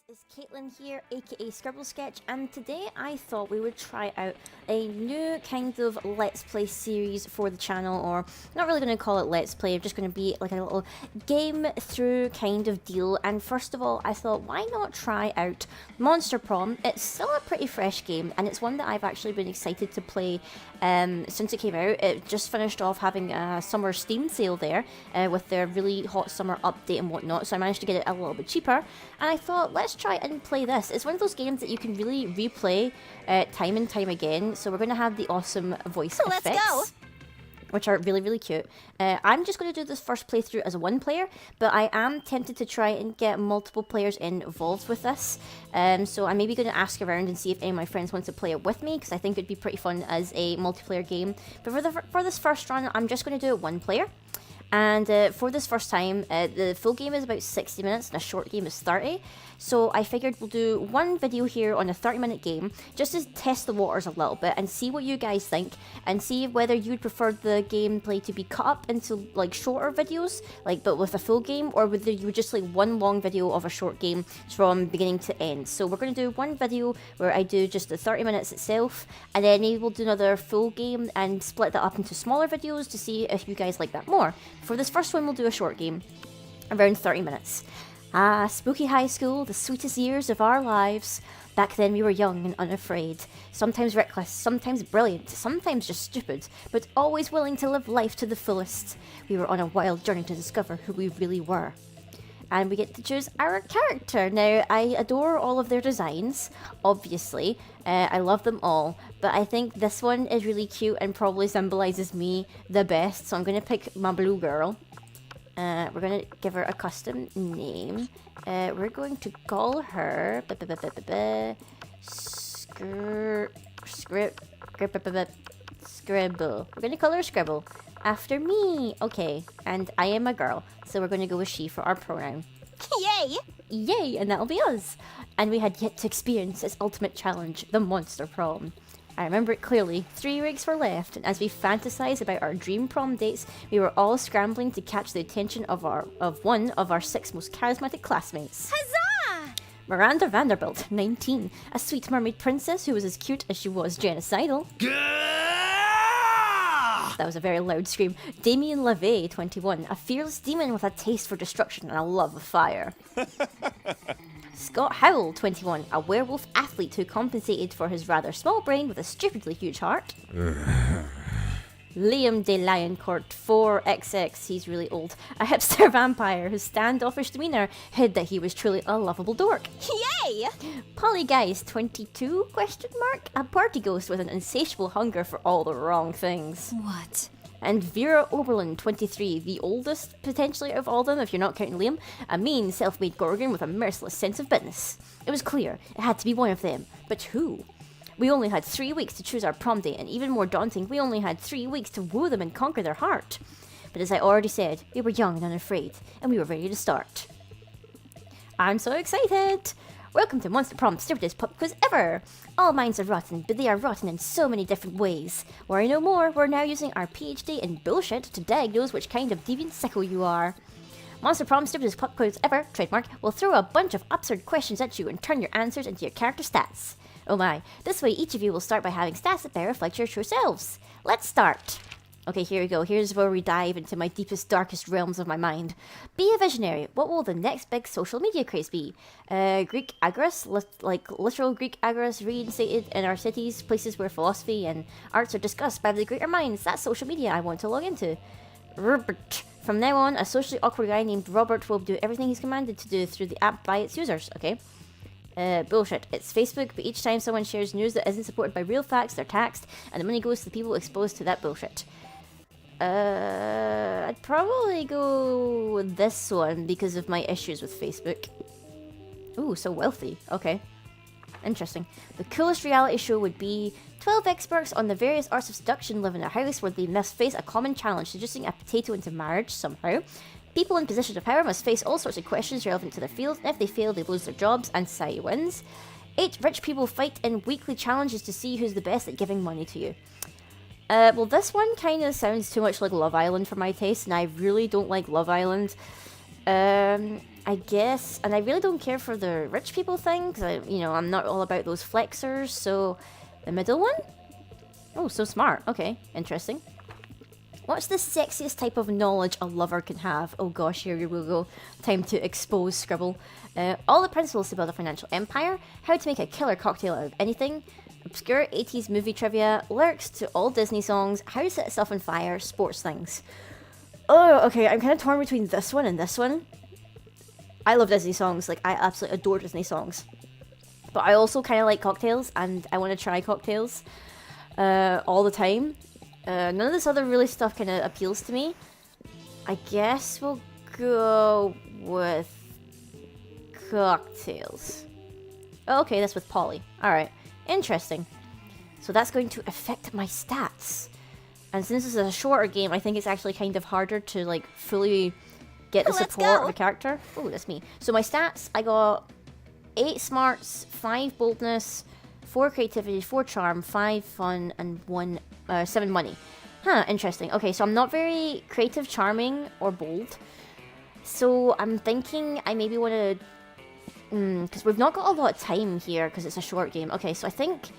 is Caitlin here, aka Scribble Sketch, and today I thought we would try out a new kind of Let's Play series for the channel, or not really going to call it Let's Play, just going to be like a little game through kind of deal. And first of all, I thought, why not try out Monster Prom? It's still a pretty fresh game, and it's one that I've actually been excited to play since it came out. It just finished off having a summer Steam sale there with their really hot summer update and whatnot, so I managed to get it a little bit cheaper, and I thought, let's try and play this. It's one of those games that you can really replay time and time again, so we're going to have the awesome voice effects. Let's go! Which are really, really cute. I'm just going to do this first playthrough as a one player, but I am tempted to try and get multiple players involved with this. So I'm maybe going to ask around and see if any of my friends want to play it with me, because I think it'd be pretty fun as a multiplayer game. But for this first run, I'm just going to do it one player. And for this first time, the full game is about 60 minutes and a short game is 30. So I figured we'll do one video here on a 30-minute game, just to test the waters a little bit and see what you guys think, and see whether you'd prefer the gameplay to be cut up into like shorter videos, like but with a full game, or whether you would just like one long video of a short game from beginning to end. So we're going to do one video where I do just the 30 minutes itself, and then maybe we'll do another full game and split that up into smaller videos to see if you guys like that more. For this first one, we'll do a short game, around 30 minutes. Ah, spooky high school, the sweetest years of our lives. Back then we were young and unafraid, sometimes reckless, sometimes brilliant, sometimes just stupid, but always willing to live life to the fullest. We were on a wild journey to discover who we really were. And we get to choose our character. Now, I adore all of their designs, obviously. I love them all, but I think this one is really cute and probably symbolises me the best, so I'm going to pick my blue girl. We're going to give her a custom name. We're going to call her Scribble. We're going to call her Scribble. After me. Okay, and I am a girl, so we're going to go with she for our pronoun. Yay! Yay, and that'll be us. And we had yet to experience its ultimate challenge, the Monster Prom. I remember it clearly. 3 weeks were left, and as we fantasized about our dream prom dates, we were all scrambling to catch the attention of one of our 6 most charismatic classmates. Huzzah! Miranda Vanderbilt, 19, a sweet mermaid princess who was as cute as she was genocidal. That was a very loud scream. Damien LaVey, 21, a fearless demon with a taste for destruction and a love of fire. Scott Howell, 21, a werewolf athlete who compensated for his rather small brain with a stupidly huge heart. Liam de Lioncourt, 4XX, he's really old, a hipster vampire whose standoffish demeanour hid that he was truly a lovable dork. Yay! Polygeist, 22, a party ghost with an insatiable hunger for all the wrong things. What? And Vera Oberlin, 23, the oldest, potentially, of all of them, if you're not counting Liam, a mean, self-made Gorgon with a merciless sense of business. It was clear, it had to be one of them. But who? We only had 3 weeks to choose our prom date, and even more daunting, we only had 3 weeks to woo them and conquer their heart. But as I already said, we were young and unafraid, and we were ready to start. I'm so excited! Welcome to Monster Prom, stupidest pop quiz ever! All minds are rotten, but they are rotten in so many different ways. Worry no more, we're now using our PhD in bullshit to diagnose which kind of deviant sicko you are. Monster Prom, stupidest pop quiz ever, trademark, will throw a bunch of absurd questions at you and turn your answers into your character stats. Oh my, this way each of you will start by having stats that better reflect your true selves. Let's start! Okay, here we go. Here's where we dive into my deepest, darkest realms of my mind. Be a visionary. What will the next big social media craze be? Greek agorist? Like literal Greek agorist reinstated in our cities, places where philosophy and arts are discussed by the greater minds. That's social media I want to log into. Robert. From now on, a socially awkward guy named Robert will do everything he's commanded to do through the app by its users. Okay. Bullshit. It's Facebook, but each time someone shares news that isn't supported by real facts, they're taxed, and the money goes to the people exposed to that bullshit. I'd probably go with this one because of my issues with Facebook. Ooh, so wealthy. Okay. Interesting. The coolest reality show would be 12 experts on the various arts of seduction live in a house where they must face a common challenge, seducing a potato into marriage somehow. People in positions of power must face all sorts of questions relevant to their field, and if they fail, they lose their jobs and society wins. 8 rich people fight in weekly challenges to see who's the best at giving money to you. Well, this one kind of sounds too much like Love Island for my taste, and I really don't like Love Island. I guess, and I really don't care for the rich people thing, because, I'm not all about those flexers, so the middle one? Oh, so smart. Okay, interesting. What's the sexiest type of knowledge a lover can have? Oh gosh, here we go. Time to expose Scribble. All the principles to build a financial empire, how to make a killer cocktail out of anything, obscure 80s movie trivia, lyrics to all Disney songs, how to set stuff on fire, sports things. Oh, okay, I'm kind of torn between this one and this one. I love Disney songs, like, I absolutely adore Disney songs. But I also kind of like cocktails, and I want to try cocktails all the time. None of this other really stuff kind of appeals to me. I guess we'll go with cocktails. Oh, okay, that's with Polly. Alright, interesting. So that's going to affect my stats. And since this is a shorter game, I think it's actually kind of harder to, like, fully get the support of a character. Oh, that's me. So my stats, I got 8 smarts, 5 boldness, 4 creativity, 4 charm, 5 fun, and 7 money. Huh, interesting. Okay, so I'm not very creative, charming, or bold. So I'm thinking I maybe want to... because we've not got a lot of time here because it's a short game. Okay, so I think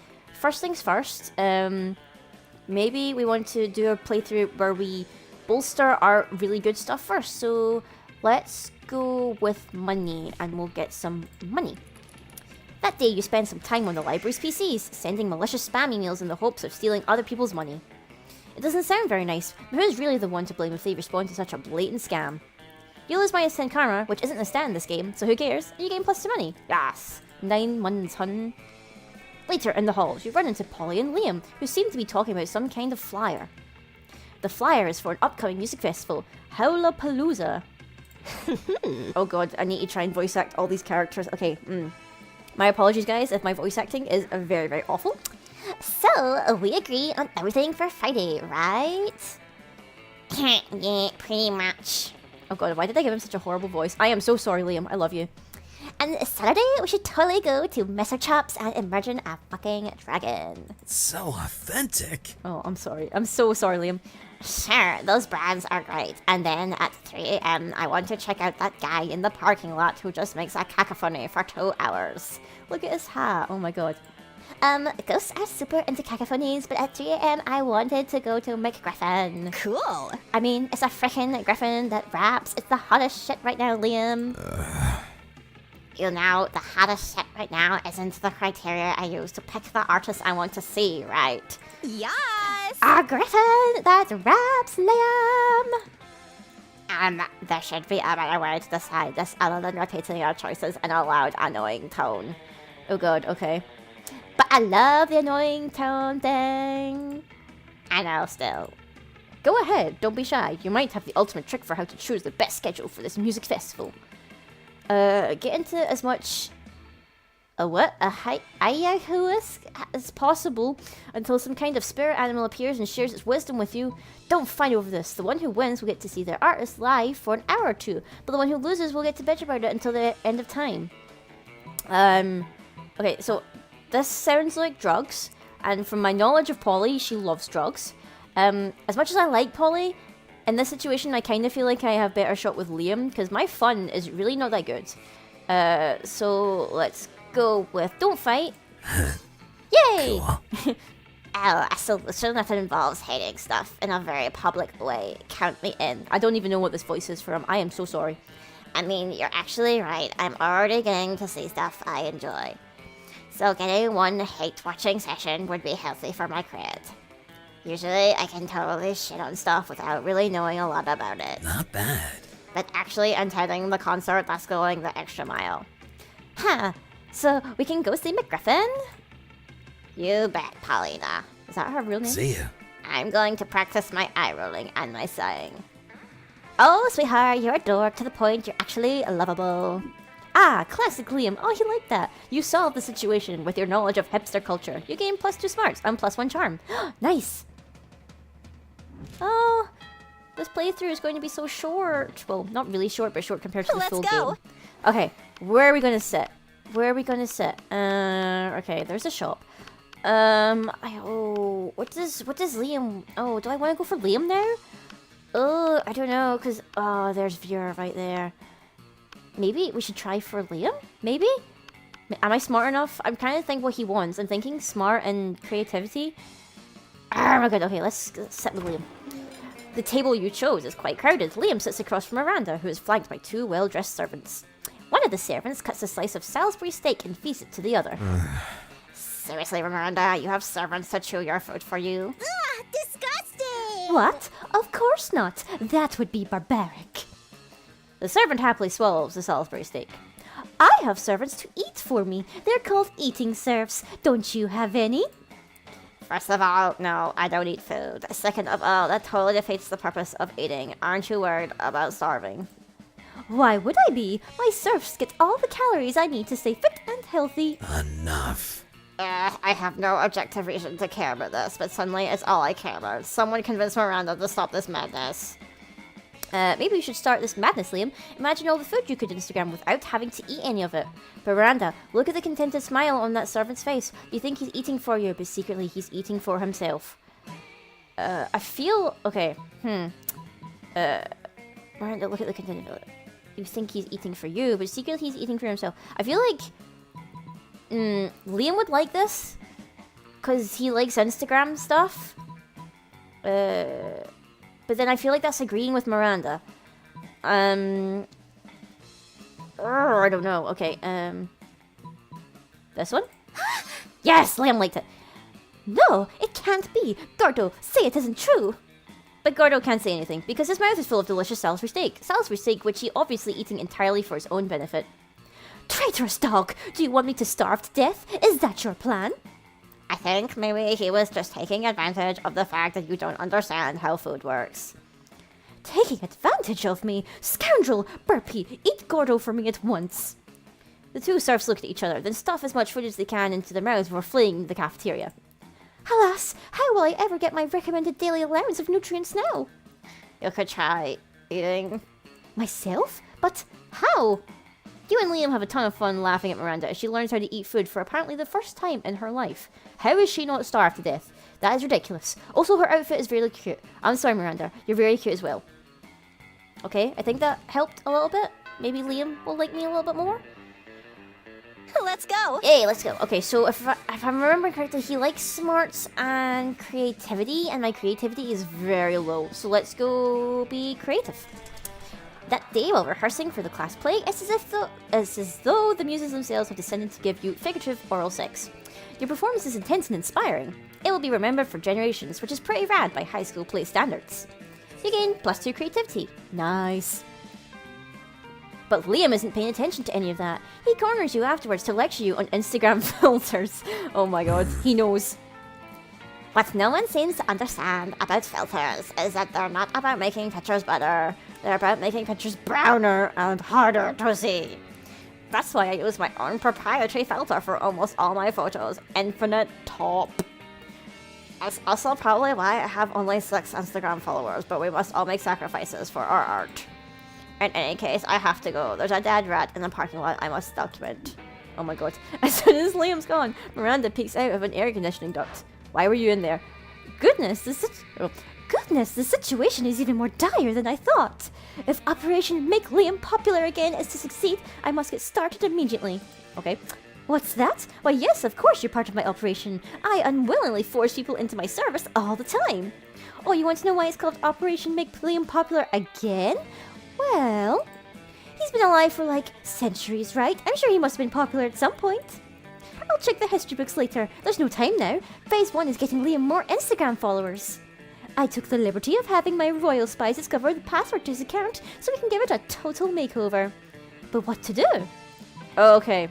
first things first, maybe we want to do a playthrough where we bolster our really good stuff first. So let's go with money, and we'll get some money. That day you spend some time on the library's PCs, sending malicious spam emails in the hopes of stealing other people's money. It doesn't sound very nice, but who's really the one to blame if they respond to such a blatant scam? You lose minus 10 karma, which isn't a stat in this game, so who cares? You gain plus 2 money. Yes. 9 months, hun. Later, in the halls, you run into Polly and Liam, who seem to be talking about some kind of flyer. The flyer is for an upcoming music festival, Howlapalooza. Oh god, I need to try and voice act all these characters. Okay, My apologies, guys, if my voice acting is very, very awful. So, we agree on everything for Friday, right? Yeah, pretty much. Oh god, why did I give him such a horrible voice? I am so sorry, Liam. I love you. And Saturday, we should totally go to Mr. Chops and imagine a fucking dragon. So authentic. Oh, I'm sorry. I'm so sorry, Liam. Sure, those brands are great. And then at 3 a.m., I want to check out that guy in the parking lot who just makes a cacophony for 2 hours. Look at his hat. Oh my god. Ghosts are super into cacophonies, but at 3 a.m. I wanted to go to McGriffin. Cool. I mean, it's a frickin' griffin that raps. It's the hottest shit right now, Liam. You know, the hottest shit right now isn't the criteria I use to pick the artist I want to see, right? Yes. A griffin that raps, Liam! There should be a better way to decide this other than repeating our choices in a loud, annoying tone. Oh god, okay. But I love the annoying tone thing. I know, still. Go ahead, don't be shy. You might have the ultimate trick for how to choose the best schedule for this music festival. Get into as much... Ayahuasca as possible until some kind of spirit animal appears and shares its wisdom with you. Don't fight over this. The one who wins will get to see their artist live for an hour or 2, but the one who loses will get to bitch about it until the end of time. Okay, so this sounds like drugs, and from my knowledge of Polly, she loves drugs. As much as I like Polly, in this situation, I kind of feel like I have better shot with Liam, because my fun is really not that good. So let's go with don't fight. Yay! Cool. Oh, a solution that involves hating stuff in a very public way. Count me in. I don't even know what this voice is from. I am so sorry. I mean, you're actually right. I'm already getting to see stuff I enjoy. So getting one hate-watching session would be healthy for my cred. Usually, I can totally shit on stuff without really knowing a lot about it. Not bad. But actually attending the concert, that's going the extra mile. Huh, so we can go see McGriffin? You bet, Paulina. Is that her real name? See ya. I'm going to practice my eye rolling and my sighing. Oh, sweetheart, you're a dork to the point you're actually lovable. Ah, classic Liam. Oh, you like that. You solved the situation with your knowledge of hipster culture. You gain +2 smarts and +1 charm. Nice. Oh, this playthrough is going to be so short. Well, not really short, but short compared to the full game. Okay, where are we going to sit? Where are we going to sit? Okay, there's a shop. What does Liam... Oh, do I want to go for Liam there? Oh, I don't know, because... Oh, there's Vera right there. maybe we should try for Liam? Maybe? Am I smart enough? I'm trying to think what he wants. I'm thinking smart and creativity. Oh my god, okay, let's sit with Liam. The table you chose is quite crowded. Liam sits across from Miranda, who is flanked by 2 well-dressed servants. One of the servants cuts a slice of Salisbury steak and feeds it to the other. Seriously, Miranda, you have servants to chew your food for you? Ah, disgusting! What? Of course not. That would be barbaric. The servant happily swallows the Salisbury steak. I have servants to eat for me. They're called eating serfs. Don't you have any? First of all, no, I don't eat food. Second of all, that totally defeats the purpose of eating. Aren't you worried about starving? Why would I be? My serfs get all the calories I need to stay fit and healthy. Enough. I have no objective reason to care about this, but suddenly it's all I care about. Someone convince Miranda to stop this madness. Maybe we should start this madness, Liam. Imagine all the food you could Instagram without having to eat any of it. But Miranda, look at the contented smile on that servant's face. You think he's eating for you, but secretly he's eating for himself. I feel... Okay, Miranda, look at the contented... You think he's eating for you, but secretly he's eating for himself. I feel like... Liam would like this. Because he likes Instagram stuff. But then I feel like that's agreeing with Miranda. I don't know. Okay, this one? Yes, Liam liked it. No, it can't be. Gordo, say it isn't true. But Gordo can't say anything, because his mouth is full of delicious Salisbury steak. Salisbury steak, which he obviously eating entirely for his own benefit. Traitorous dog! Do you want me to starve to death? Is that your plan? I think maybe he was just taking advantage of the fact that you don't understand how food works. Taking advantage of me? Scoundrel! Burpee, eat Gordo for me at once! The 2 serfs look at each other, then stuff as much food as they can into their mouths before fleeing the cafeteria. Alas, how will I ever get my recommended daily allowance of nutrients now? You could try eating... Myself? But how? You and Liam have a ton of fun laughing at Miranda as she learns how to eat food for apparently the first time in her life. How is she not starved to death? That is ridiculous. Also, her outfit is really cute. I'm sorry, Miranda. You're very cute as well. Okay, I think that helped a little bit. Maybe Liam will like me a little bit more. Let's go! Hey, let's go. Okay, so if I'm remembering correctly, he likes smarts and creativity, and my creativity is very low. So let's go be creative. That day, while rehearsing for the class play, it's as though the muses themselves have descended to give you figurative oral sex. Your performance is intense and inspiring. It will be remembered for generations, which is pretty rad by high school play standards. You gain +2 creativity. Nice. But Liam isn't paying attention to any of that. He corners you afterwards to lecture you on Instagram filters. Oh my god, he knows. What no one seems to understand about filters is that they're not about making pictures better. They're about making pictures browner and harder to see. That's why I use my own proprietary filter for almost all my photos. Infinite Top. That's also probably why I have only 6 Instagram followers, but we must all make sacrifices for our art. In any case, I have to go. There's a dead rat in the parking lot I must document. Oh my god. As soon as Liam's gone, Miranda peeks out of an air conditioning duct. Why were you in there? Goodness, the situation is even more dire than I thought. If Operation Make Liam Popular Again is to succeed, I must get started immediately. Okay. What's that? Why, yes, of course you're part of my operation. I unwillingly force people into my service all the time. Oh, you want to know why it's called Operation Make Liam Popular Again? Well, he's been alive for like centuries, right? I'm sure he must have been popular at some point. I'll check the history books later. There's no time now. Phase 1 is getting Liam more Instagram followers. I took the liberty of having my royal spies discover the password to his account so we can give it a total makeover. But what to do? Okay.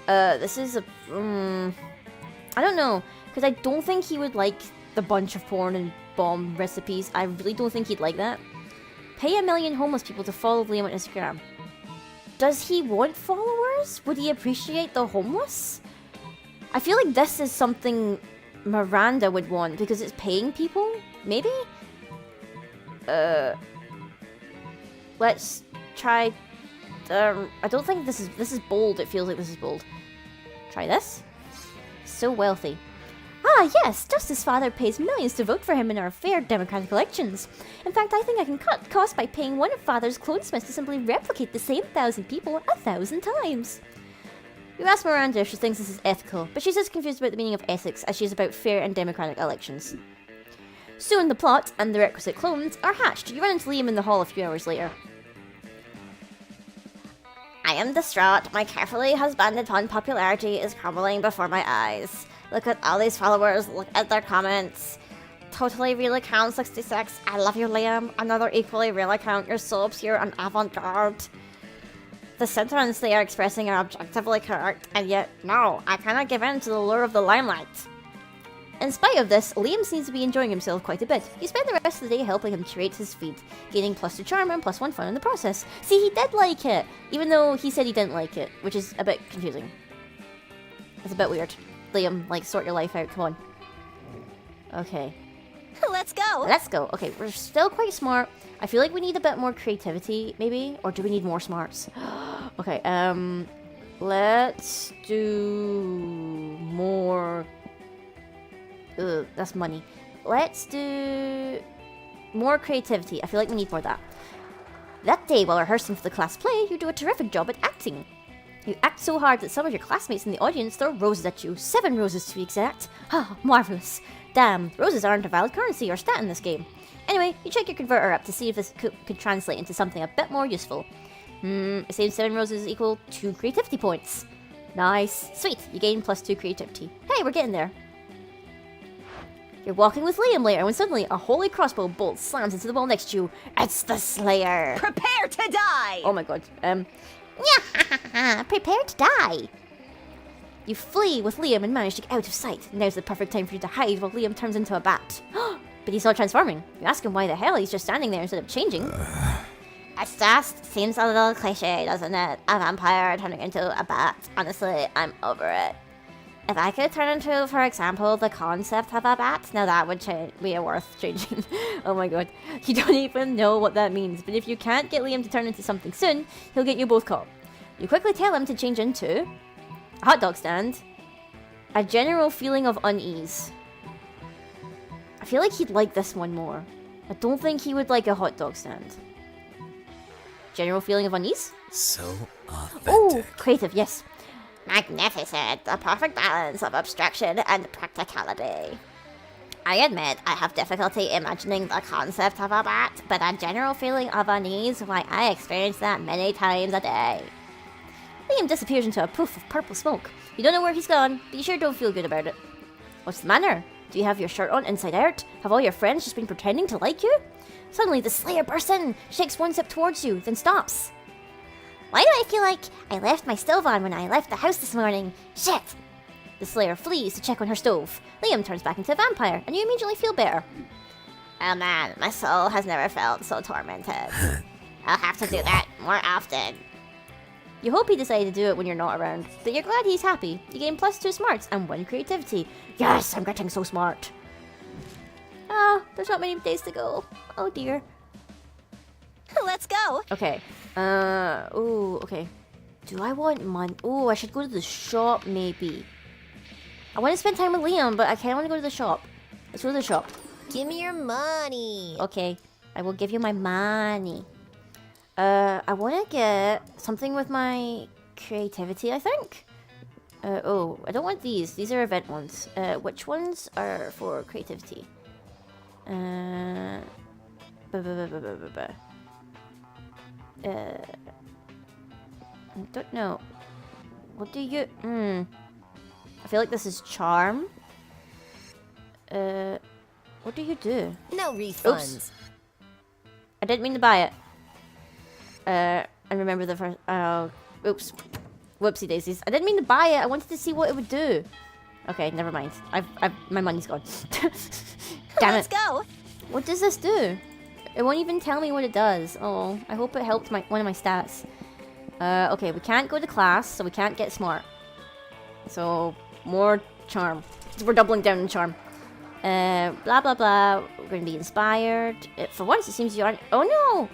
This is a... I don't know. Because I don't think he would like the bunch of porn and bomb recipes. I really don't think he'd like that. Pay 1 million homeless people to follow Liam on Instagram. Does he want followers? Would he appreciate the homeless? I feel like this is something Miranda would want because it's paying people. Maybe? Let's try. I don't think this is bold. It feels like this is bold. Try this. So wealthy. Ah, yes, Justice Father pays millions to vote for him in our fair democratic elections. In fact, I think I can cut costs by paying one of Father's clothesmiths to simply replicate the same 1,000 people 1,000 times. You ask Miranda if she thinks this is ethical, but she's as confused about the meaning of ethics as she is about fair and democratic elections. Soon the plot and the requisite clones are hatched. You run into Liam in the hall a few hours later. I am distraught. My carefully husbanded fun popularity is crumbling before my eyes. Look at all these followers, look at their comments. Totally real account 66, I love you Liam. Another equally real account, you're so obscure and avant-garde. The sentiments they are expressing are objectively correct, and yet, no, I cannot give in to the lure of the limelight. In spite of this, Liam seems to be enjoying himself quite a bit. You spend the rest of the day helping him curate his feed, gaining +2 charm and +1 fun in the process. See, he did like it, even though he said he didn't like it, which is a bit confusing. It's a bit weird. Liam, like, sort your life out, come on. Okay. Let's go. Let's go. Okay, we're still quite smart. I feel like we need a bit more creativity, maybe? Or do we need more smarts? Okay, let's do more... Ugh, that's money. Let's do more creativity. I feel like we need more of that. That day, while rehearsing for the class play, you do a terrific job at acting. You act so hard that some of your classmates in the audience throw roses at you. 7 roses to be exact. Ah, marvellous. Damn, roses aren't a valid currency or stat in this game. Anyway, you check your converter up to see if this could translate into something a bit more useful. It seems 7 roses equal 2 creativity points. Nice. Sweet, you gain +2 creativity. Hey, we're getting there. You're walking with Liam later when suddenly a holy crossbow bolt slams into the wall next to you. It's the Slayer. Prepare to die. Oh my god. Prepare to die. You flee with Liam and manage to get out of sight. Now's the perfect time for you to hide while Liam turns into a bat. But he's not transforming. You ask him why the hell he's just standing there instead of changing. It just seems a little cliche, doesn't it? A vampire turning into a bat. Honestly, I'm over it. If I could turn into, for example, the concept of a bat, now that would be worth changing. Oh my god. You don't even know what that means, but if you can't get Liam to turn into something soon, he'll get you both caught. You quickly tell him to change into a hot dog stand, a general feeling of unease. I feel like he'd like this one more. I don't think he would like a hot dog stand. General feeling of unease? So authentic. Oh, creative, yes. Magnificent. The perfect balance of abstraction and practicality. I admit I have difficulty imagining the concept of a bat, but a general feeling of unease, why I experience that many times a day. Liam disappears into a poof of purple smoke. You don't know where he's gone, but you sure don't feel good about it. What's the matter? Do you have your shirt on inside out? Have all your friends just been pretending to like you? Suddenly the Slayer bursts in, shakes one step towards you, then stops. Why do I feel like I left my stove on when I left the house this morning? Shit! The Slayer flees to check on her stove. Liam turns back into a vampire, and you immediately feel better. Oh man, my soul has never felt so tormented. I'll have to do that more often. You hope he decided to do it when you're not around, but you're glad he's happy. You gain +2 smarts and 1 creativity. Yes, I'm getting so smart. Ah, there's not many days to go. Oh dear. Let's go. Okay. Ooh, okay. Do I want money? Oh, I should go to the shop, maybe. I want to spend time with Liam, but I kind of want to go to the shop. Let's go to the shop. Give me your money. Okay, I will give you my money. I want to get something with my creativity, I think. Oh, I don't want these. These are event ones. Which ones are for creativity? I don't know. What do you... I feel like this is charm. What do you do? No refunds. Oops. I didn't mean to buy it. I remember the first... oops. Whoopsie daisies. I didn't mean to buy it. I wanted to see what it would do. Okay, never mind. My money's gone. Damn Let's it. go. What does this do? It won't even tell me what it does. Oh, I hope it helped one of my stats. Okay, we can't go to class, so we can't get smart. So, more charm. So we're doubling down on charm. Blah, blah, blah. We're going to be inspired. For once, it seems you aren't... Oh, no!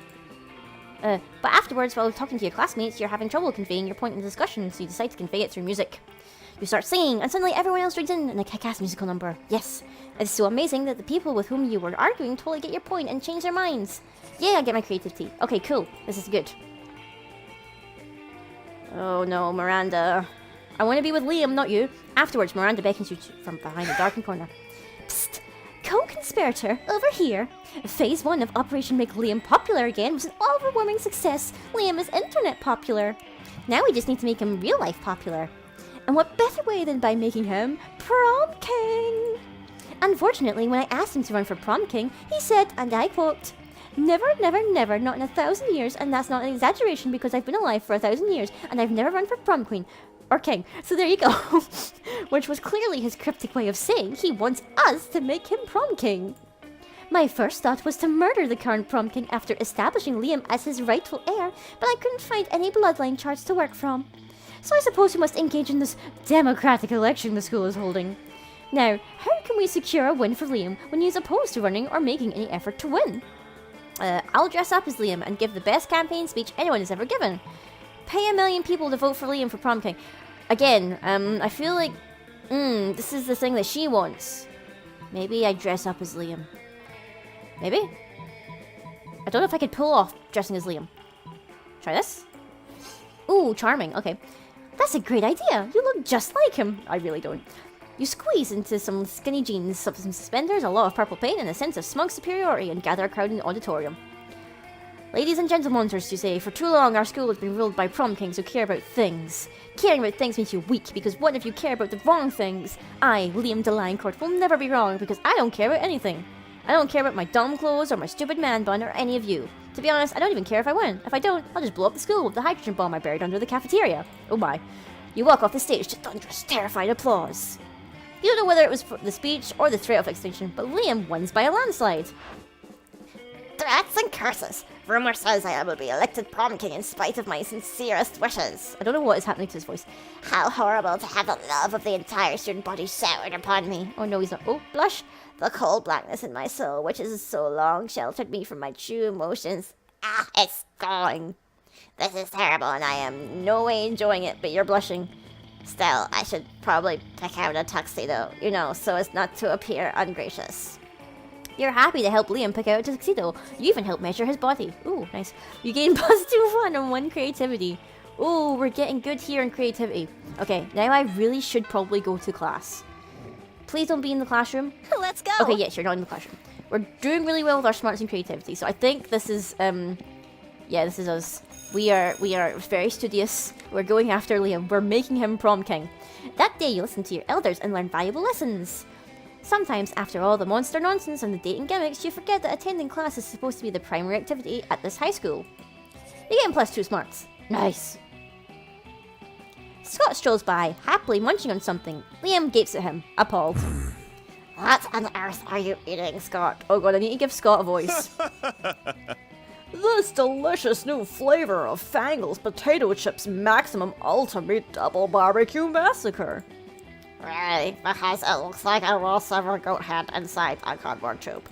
But afterwards, while talking to your classmates, you're having trouble conveying your point in the discussion, so you decide to convey it through music. We start singing, and suddenly everyone else joins in a kick-ass musical number. Yes, it's so amazing that the people with whom you were arguing totally get your point and change their minds. Yeah, I get my creativity. Okay, cool. This is good. Oh no, Miranda. I want to be with Liam, not you. Afterwards, Miranda beckons you from behind the darkened corner. Psst! Co-conspirator, over here. Phase 1 of Operation Make Liam Popular Again was an overwhelming success. Liam is internet popular. Now we just need to make him real life popular. And what better way than by making him Prom King? Unfortunately, when I asked him to run for Prom King, he said, and I quote, "Never, never, never, not in 1,000 years, and that's not an exaggeration because I've been alive for 1,000 years, and I've never run for Prom Queen. Or king." So there you go. Which was clearly his cryptic way of saying he wants us to make him Prom King. My first thought was to murder the current Prom King after establishing Liam as his rightful heir, but I couldn't find any bloodline charts to work from. So I suppose we must engage in this democratic election the school is holding. Now, how can we secure a win for Liam when he is opposed to running or making any effort to win? I'll dress up as Liam and give the best campaign speech anyone has ever given. Pay 1 million people to vote for Liam for Prom King. Again, I feel like, this is the thing that she wants. Maybe I dress up as Liam. Maybe? I don't know if I could pull off dressing as Liam. Try this. Ooh, charming. Okay. That's a great idea. You look just like him. I really don't. You squeeze into some skinny jeans, some suspenders, a lot of purple paint, and a sense of smug superiority and gather a crowd in the auditorium. Ladies and gentlemen, you say, for too long our school has been ruled by prom kings who care about things. Caring about things makes you weak, because what if you care about the wrong things? I, Liam de Lioncourt, will never be wrong, because I don't care about anything. I don't care about my dumb clothes, or my stupid man bun, or any of you. To be honest, I don't even care if I win. If I don't, I'll just blow up the school with the hydrogen bomb I buried under the cafeteria. Oh my. You walk off the stage to thunderous, terrified applause. You don't know whether it was for the speech or the threat of extinction, but Liam wins by a landslide. Threats and curses. Rumor says I will be elected prom king in spite of my sincerest wishes. I don't know what is happening to his voice. How horrible to have the love of the entire student body showered upon me. Oh no, he's not. Oh, blush. The cold blackness in my soul, which has so long sheltered me from my true emotions. It's going. This is terrible, and I am no way enjoying it, but you're blushing. Still, I should probably pick out a tuxedo, so as not to appear ungracious. You're happy to help Liam pick out a tuxedo. You even help measure his body. Ooh, nice. You gain +2 on 1 creativity. Ooh, we're getting good here in creativity. Okay, now I really should probably go to class. Please don't be in the classroom. Let's go. Okay, yes, you're not in the classroom. We're doing really well with our smarts and creativity, so I think this is, yeah, this is us. We are very studious. We're going after Liam. We're making him prom king. That day, you listen to your elders and learn valuable lessons. Sometimes, after all the monster nonsense and the dating gimmicks, you forget that attending class is supposed to be the primary activity at this high school. You get +2 smarts. Nice. Scott strolls by, happily munching on something. Liam gapes at him, appalled. What on earth are you eating, Scott? Oh god, I need to give Scott a voice. This delicious new flavor of Fangles Potato Chips Maximum Ultimate Double Barbecue Massacre. Really? Because it looks like a raw severed goat head inside a cardboard tube.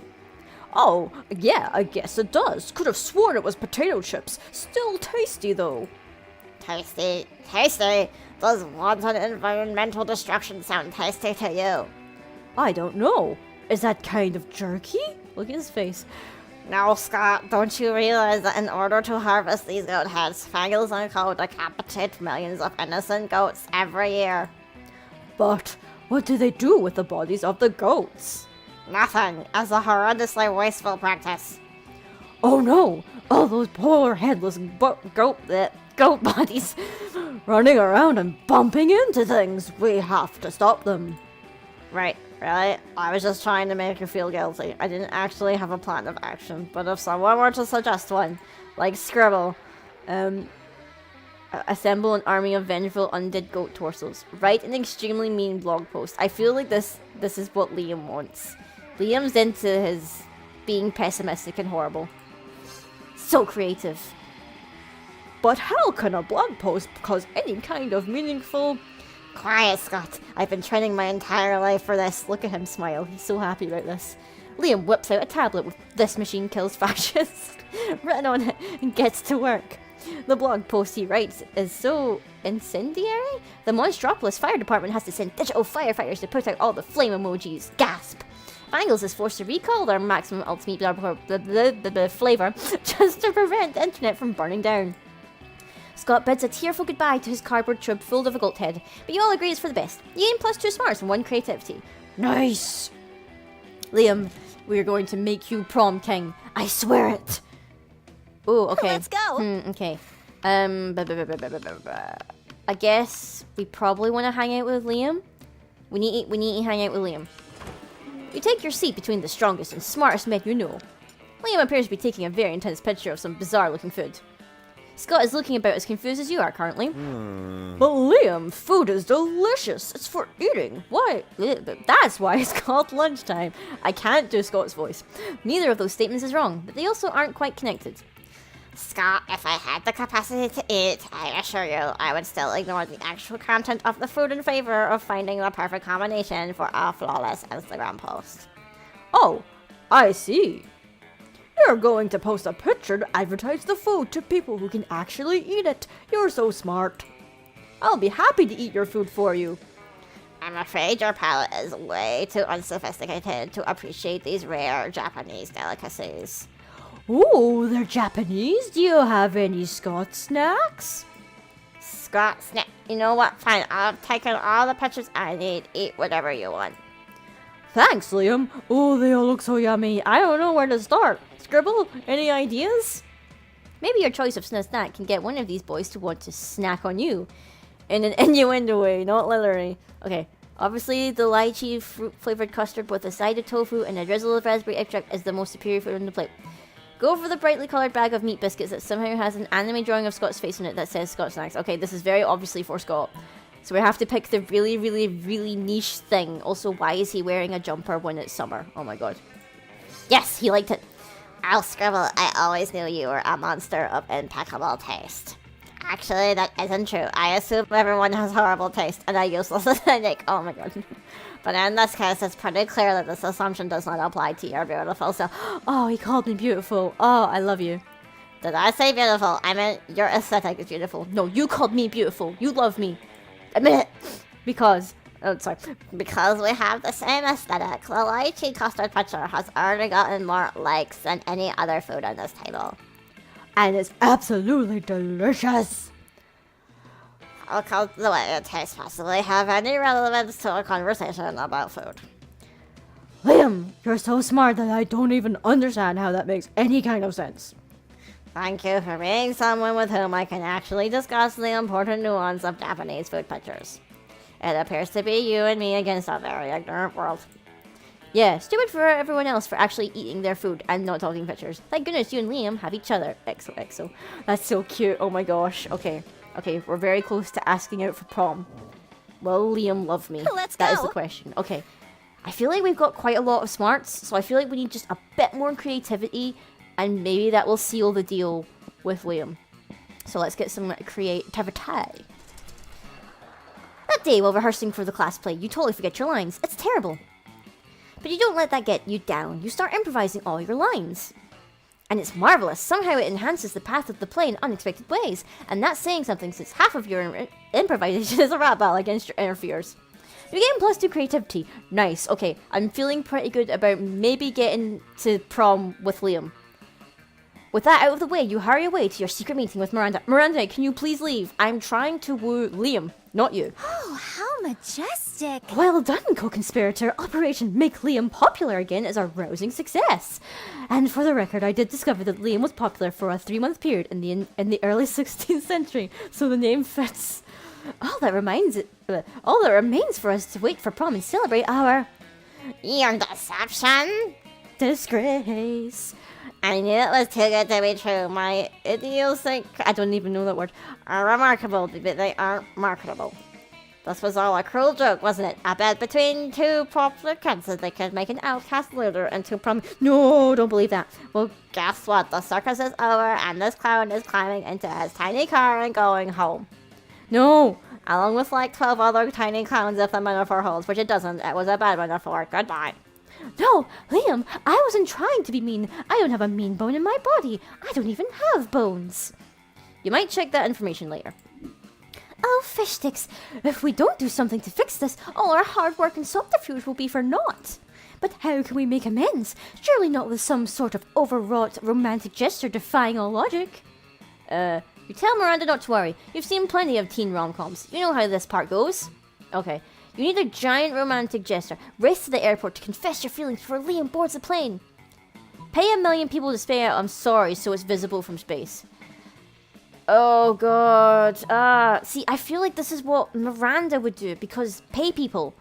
Oh, yeah, I guess it does. Could have sworn it was potato chips. Still tasty, though. Tasty? Tasty? Does wanton environmental destruction sound tasty to you? I don't know. Is that kind of jerky? Look at his face. No, Scott, don't you realize that in order to harvest these goat heads, Fangles and Co. decapitate millions of innocent goats every year? But what do they do with the bodies of the goats? Nothing. It's a horrendously wasteful practice. Oh no! All those poor headless goat bodies running around and bumping into things. We have to stop them. Right, really? I was just trying to make you feel guilty. I didn't actually have a plan of action, but if someone were to suggest one, like Scribble, assemble an army of vengeful undead goat torsos. Write an extremely mean blog post. I feel like this is what Liam wants. Liam's into his being pessimistic and horrible. So creative. But how can a blog post cause any kind of meaningful... Quiet, Scott. I've been training my entire life for this. Look at him smile. He's so happy about this. Liam whips out a tablet with "This machine kills fascists" written on it and gets to work. The blog post he writes is so incendiary. The Monstropolis Fire Department has to send digital firefighters to put out all the flame emojis. Gasp! Bangles is forced to recall their maximum ultimate flavor just to prevent the internet from burning down. Scott bids a tearful goodbye to his cardboard tube full of a goat head, but you all agree it's for the best. You gain +2 smarts and 1 creativity. Nice! Liam, we're going to make you prom king. I swear it! Oh, okay. Let's go. Okay. I guess we probably want to hang out with Liam. We need to hang out with Liam. You take your seat between the strongest and smartest men you know. Liam appears to be taking a very intense picture of some bizarre-looking food. Scott is looking about as confused as you are currently. But Liam, food is delicious. It's for eating. Why? That's why it's called lunchtime. I can't do Scott's voice. Neither of those statements is wrong, but they also aren't quite connected. Scott, if I had the capacity to eat, I assure you, I would still ignore the actual content of the food in favor of finding the perfect combination for a flawless Instagram post. Oh, I see. You're going to post a picture to advertise the food to people who can actually eat it. You're so smart. I'll be happy to eat your food for you. I'm afraid your palate is way too unsophisticated to appreciate these rare Japanese delicacies. Oh, they're Japanese? Do you have any Scott snacks? Scott, you know what? Fine, I've taken all the pictures I need. Eat whatever you want. Thanks, Liam. Oh, they all look so yummy. I don't know where to start. Scribble, any ideas? Maybe your choice of snack can get one of these boys to want to snack on you. In an innuendo way, not literally. Okay, obviously the lychee fruit-flavored custard with a side of tofu and a drizzle of raspberry extract is the most superior food on the plate. Go for the brightly coloured bag of meat biscuits that somehow has an anime drawing of Scott's face on it that says Scott Snacks. Okay, this is very obviously for Scott. So we have to pick the really, really, really niche thing. Also, why is he wearing a jumper when it's summer? Oh my god. Yes, he liked it. Oh, Scribble, I always knew you were a monster of impeccable taste. Actually, that isn't true. I assume everyone has horrible taste and a useless aesthetic. Oh my god. But in this case, it's pretty clear that this assumption does not apply to your beautiful self. Oh, he called me beautiful. Oh, I love you. Did I say beautiful? I meant your aesthetic is beautiful. No, you called me beautiful. You love me. Admit it. Because... Oh, sorry. Because we have the same aesthetic, the lychee custard picture has already gotten more likes than any other food on this table. And it's absolutely delicious. How could the way it tastes possibly have any relevance to a conversation about food? Liam, you're so smart that I don't even understand how that makes any kind of sense. Thank you for being someone with whom I can actually discuss the important nuance of Japanese food pictures. It appears to be you and me against a very ignorant world. Yeah, stupid for everyone else for actually eating their food and not talking pictures. Thank goodness you and Liam have each other. XOXO. That's so cute. Oh my gosh. Okay, we're very close to asking out for prom. Will Liam love me? Let's That is go. the question. Okay. I feel like we've got quite a lot of smarts, so I feel like we need just a bit more creativity, and maybe that will seal the deal with Liam. So let's get some creativity. That day while rehearsing for the class play, you totally forget your lines. It's terrible. But you don't let that get you down. You start improvising all your lines. And it's marvelous. Somehow it enhances the path of the play in unexpected ways. And that's saying something since half of your improvisation is a rap battle against your inner fears. You gain +2 creativity. Nice. Okay, I'm feeling pretty good about maybe getting to prom with Liam. With that out of the way, you hurry away to your secret meeting with Miranda. Miranda, can you please leave? I'm trying to woo Liam, not you. Oh, how majestic. Well done, co-conspirator. Operation Make Liam Popular Again is a rousing success. And for the record, I did discover that Liam was popular for a 3-month period in the early 16th century, so the name fits. All that remains for us to wait for prom and celebrate our Your deception? disgrace. I knew it was too good to be true. My I don't even know that word. Are remarkable, but they aren't marketable. This was all a cruel joke, wasn't it? A bet between two popular kids that they could make an outcast loser into prom. No, don't believe that. Well, guess what? The circus is over, and this clown is climbing into his tiny car and going home. No. Along with like 12 other tiny clowns if the metaphor holds, which it doesn't. It was a bad metaphor. Goodbye. No, Liam, I wasn't trying to be mean. I don't have a mean bone in my body. I don't even have bones. You might check that information later. Oh, fish sticks! If we don't do something to fix this, all our hard work and subterfuge will be for naught. But how can we make amends? Surely not with some sort of overwrought romantic gesture defying all logic. You tell Miranda not to worry. You've seen plenty of teen rom-coms. You know how this part goes. Okay. You need a giant romantic gesture. Race to the airport to confess your feelings before Liam boards the plane. Pay 1 million people to say I'm sorry so it's visible from space. Oh god. See, I feel like this is what Miranda would do because pay people.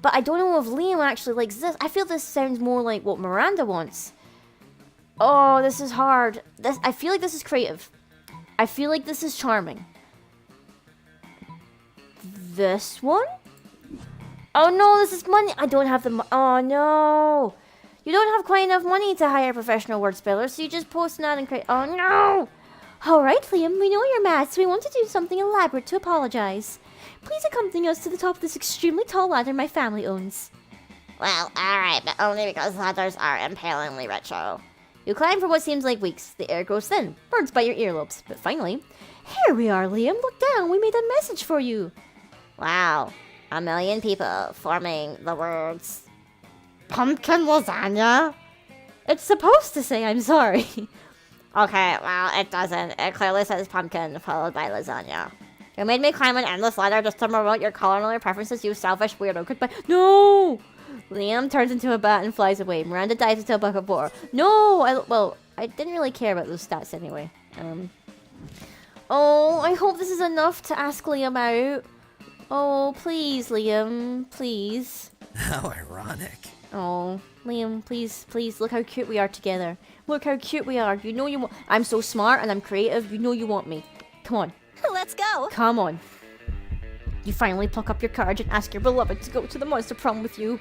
But I don't know if Liam actually likes this. I feel this sounds more like what Miranda wants. Oh, this is hard. I feel like this is creative. I feel like this is charming. This one? Oh no, this is money. I don't have the oh no. You don't have quite enough money to hire a professional word speller, so you just post an ad and create. Oh no! Alright, Liam, we know you're mad, so we want to do something elaborate to apologize. Please accompany us to the top of this extremely tall ladder my family owns. Well, alright, but only because ladders are impalingly retro. You climb for what seems like weeks. The air grows thin. Birds bite your earlobes. But finally, here we are, Liam. Look down. We made a message for you. Wow. 1 million people forming the words pumpkin lasagna? It's supposed to say I'm sorry. Okay, well, it doesn't. It clearly says pumpkin followed by lasagna. You made me climb an endless ladder just to promote your culinary preferences, you selfish weirdo. Goodbye. No! Liam turns into a bat and flies away. Miranda dives into a bucket of water. No! Well, I didn't really care about those stats anyway. Oh, I hope this is enough to ask Liam out. Oh, please, Liam. Please. How ironic. Oh, Liam, please, please, look how cute we are together. Look how cute we are. You know you want... I'm so smart and I'm creative. You know you want me. Come on. Let's go. Come on. You finally pluck up your courage and ask your beloved to go to the Monster Prom with you.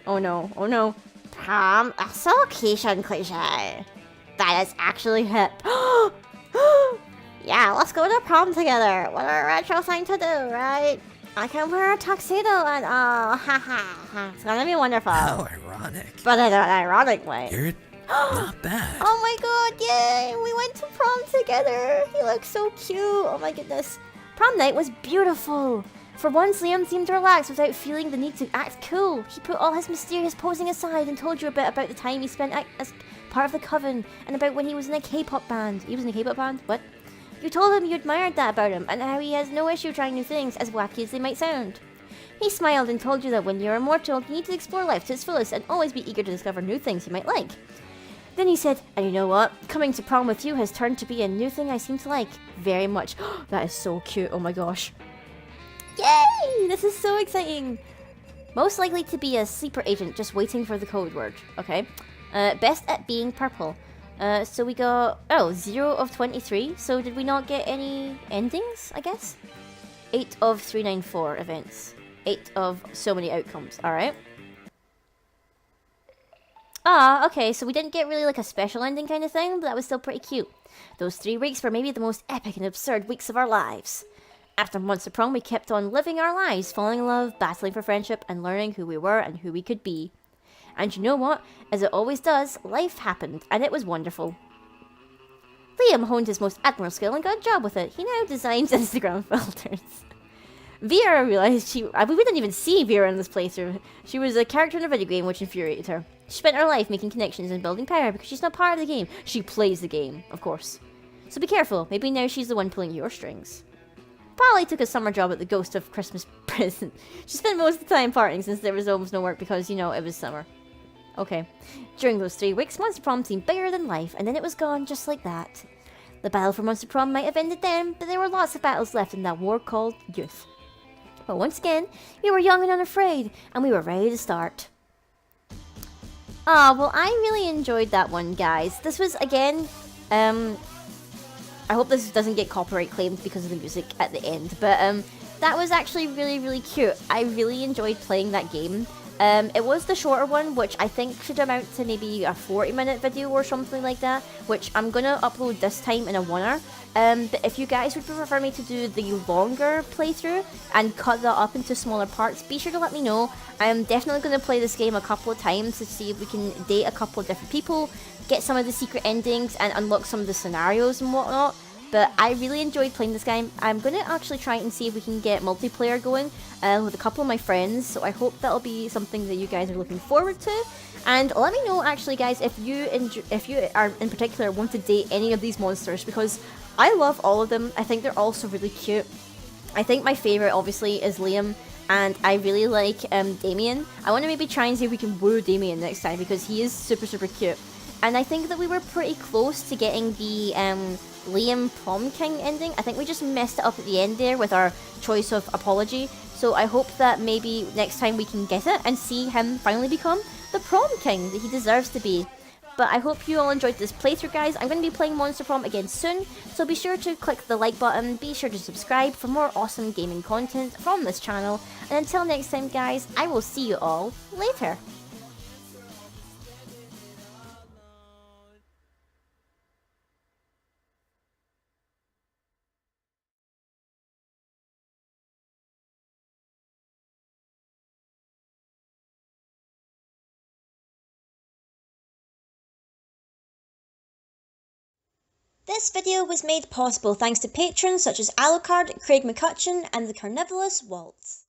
Oh no, oh no. Prom? That's so quiche and cliche. That is actually hip. Yeah, let's go to prom together. What a retro thing to do, right? I can wear a tuxedo and ha ha. It's gonna be wonderful. How ironic. But in an ironic way. You're not bad. Oh my god, yay! We went to prom together. He looks so cute. Oh my goodness. Prom night was beautiful. For once, Liam seemed relaxed without feeling the need to act cool. He put all his mysterious posing aside and told you a bit about the time he spent as part of the coven and about when he was in a K-pop band. He was in a K-pop band? What? You told him you admired that about him and how he has no issue trying new things, as wacky as they might sound. He smiled and told you that when you're immortal, you need to explore life to its fullest and always be eager to discover new things you might like. Then he said, and you know what? Coming to prom with you has turned to be a new thing I seem to like very much. That is so cute. Oh my gosh. Yay! This is so exciting. Most likely to be a sleeper agent just waiting for the code word. Okay. Best at being purple. So we got, 0 of 23. So did we not get any endings, I guess? 8 of 394 events. 8 of so many outcomes. Alright. Ah, okay, so we didn't get really like a special ending kind of thing, but that was still pretty cute. Those 3 weeks were maybe the most epic and absurd weeks of our lives. After Monster Prom, we kept on living our lives, falling in love, battling for friendship, and learning who we were and who we could be. And you know what? As it always does, life happened, and it was wonderful. Liam honed his most admirable skill and got a job with it. He now designs Instagram filters. Vera realized we didn't even see Vera in this playthrough. She was a character in a video game, which infuriated her. She spent her life making connections and building power because she's not part of the game. She plays the game, of course. So be careful. Maybe now she's the one pulling your strings. Polly took a summer job at the Ghost of Christmas Present. She spent most of the time partying since there was almost no work because, you know, it was summer. Okay. During those 3 weeks, Monster Prom seemed bigger than life, and then it was gone just like that. The battle for Monster Prom might have ended then, but there were lots of battles left in that war called youth. But once again, we were young and unafraid, and we were ready to start. Well, I really enjoyed that one, guys. This was, again, I hope this doesn't get copyright claimed because of the music at the end, but that was actually really, really cute. I really enjoyed playing that game. It was the shorter one, which I think should amount to maybe a 40-minute video or something like that, which I'm gonna upload this time in a 1-hour. But if you guys would prefer me to do the longer playthrough and cut that up into smaller parts, be sure to let me know. I'm definitely going to play this game a couple of times to see if we can date a couple of different people, get some of the secret endings, and unlock some of the scenarios and whatnot. But I really enjoyed playing this game. I'm going to actually try and see if we can get multiplayer going with a couple of my friends, so I hope that'll be something that you guys are looking forward to. And let me know actually, guys, if you are in particular want to date any of these monsters, because I love all of them. I think they're all so really cute. I think my favourite obviously is Liam, and I really like Damien. I want to maybe try and see if we can woo Damien next time, because he is super, super cute. And I think that we were pretty close to getting the Liam Prom King ending. I think we just messed it up at the end there with our choice of apology. So I hope that maybe next time we can get it and see him finally become the Prom King that he deserves to be. But I hope you all enjoyed this playthrough, guys. I'm going to be playing Monster Prom again soon, so be sure to click the like button, be sure to subscribe for more awesome gaming content from this channel, and until next time, guys, I will see you all later. This video was made possible thanks to patrons such as Alucard, Craig McCutcheon, and the Carnivalous Waltz.